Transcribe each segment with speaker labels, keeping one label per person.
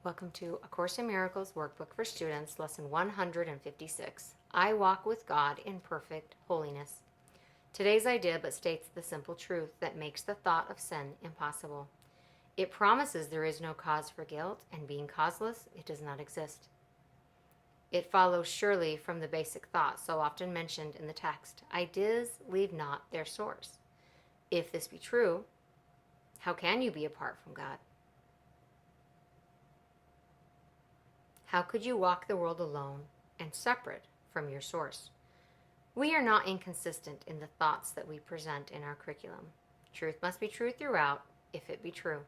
Speaker 1: Welcome to A Course in Miracles Workbook for Students, Lesson 156. I walk with God in perfect holiness. Today's idea but states the simple truth that makes the thought of sin impossible. It promises there is no cause for guilt, and being causeless, it does not exist. It follows surely from the basic thought so often mentioned in the text, ideas leave not their source. If this be true, how can you be apart from God? How could you walk the world alone and separate from your source? We are not inconsistent in the thoughts that we present in our curriculum. Truth must be true throughout, if it be true.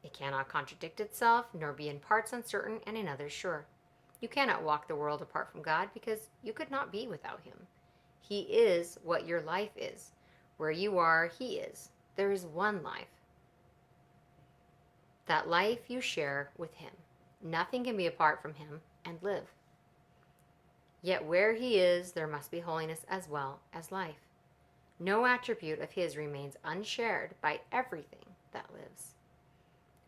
Speaker 1: It cannot contradict itself, nor be in parts uncertain and in others sure. You cannot walk the world apart from God because you could not be without Him. He is what your life is. Where you are, He is. There is one life. That life you share with Him. Nothing can be apart from Him and live. Yet where He is, there must be holiness as well as life. No attribute of His remains unshared by everything that lives.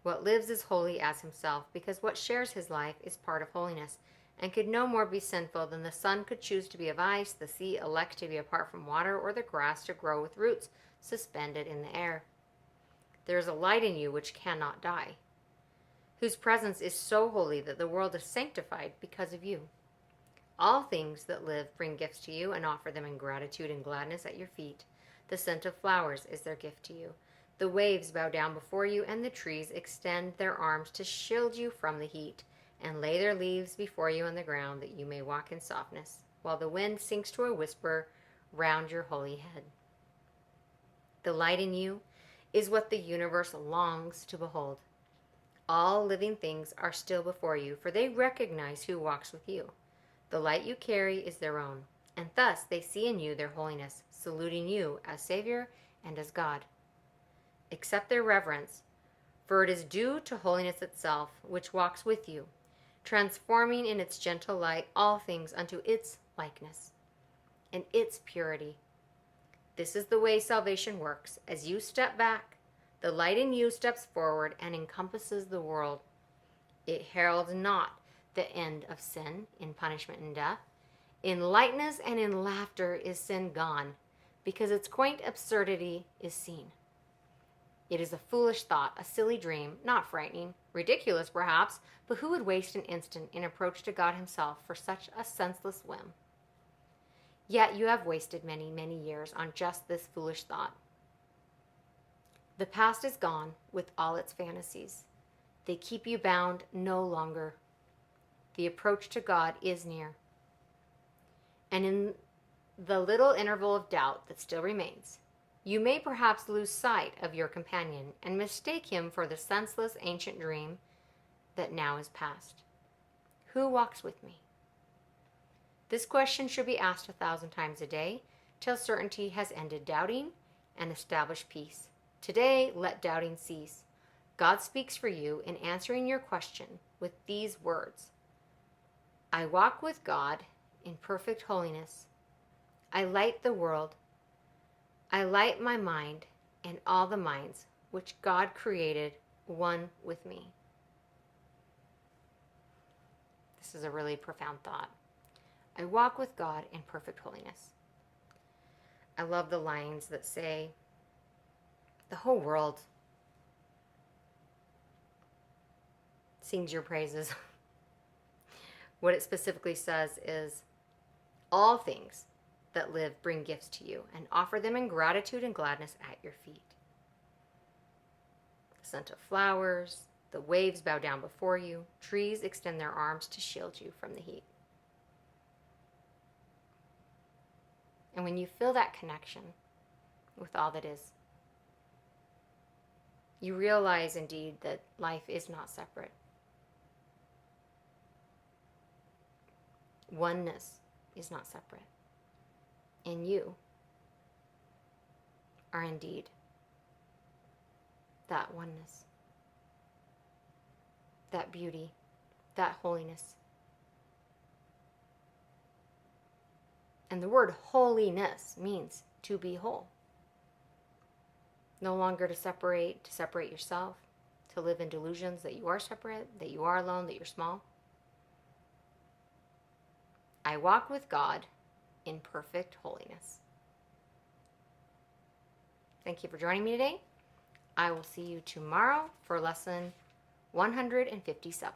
Speaker 1: What lives is holy as Himself, because what shares His life is part of holiness, and could no more be sinful than the sun could choose to be of ice, the sea elect to be apart from water, or the grass to grow with roots suspended in the air. There is a light in you which cannot die, whose presence is so holy that the world is sanctified because of you. All things that live bring gifts to you and offer them in gratitude and gladness at your feet. The scent of flowers is their gift to you. The waves bow down before you, and the trees extend their arms to shield you from the heat, and lay their leaves before you on the ground that you may walk in softness, while the wind sinks to a whisper round your holy head. The light in you is what the universe longs to behold. All living things are still before you, for they recognize who walks with you. The light you carry is their own, and thus they see in you their holiness, saluting you as Savior and as God. Accept their reverence, for it is due to holiness itself, which walks with you, transforming in its gentle light all things unto its likeness and its purity. This is the way salvation works. As you step back, the light in you steps forward and encompasses the world. It heralds not the end of sin in punishment and death. In lightness and in laughter is sin gone, because its quaint absurdity is seen. It is a foolish thought, a silly dream, not frightening, ridiculous perhaps, but who would waste an instant in approach to God Himself for such a senseless whim? Yet you have wasted many, many years on just this foolish thought. The past is gone with all its fantasies. They keep you bound no longer. The approach to God is near. And in the little interval of doubt that still remains, you may perhaps lose sight of your companion and mistake him for the senseless ancient dream that now is past. Who walks with me? This question should be asked 1,000 times a day till certainty has ended doubting and established peace. Today, let doubting cease. God speaks for you in answering your question with these words. I walk with God in perfect holiness. I light the world. I light my mind and all the minds which God created one with me. This is a really profound thought. I walk with God in perfect holiness. I love the lines that say, the whole world sings your praises. What it specifically says is, all things that live bring gifts to you and offer them in gratitude and gladness at your feet. The scent of flowers, the waves bow down before you, trees extend their arms to shield you from the heat. And when you feel that connection with all that is, you realize indeed that life is not separate. Oneness is not separate. And you are indeed that oneness, that beauty, that holiness. And the word holiness means to be whole. No longer to separate yourself, to live in delusions that you are separate, that you are alone, that you're small. I walk with God in perfect holiness. Thank you for joining me today. I will see you tomorrow for lesson 157.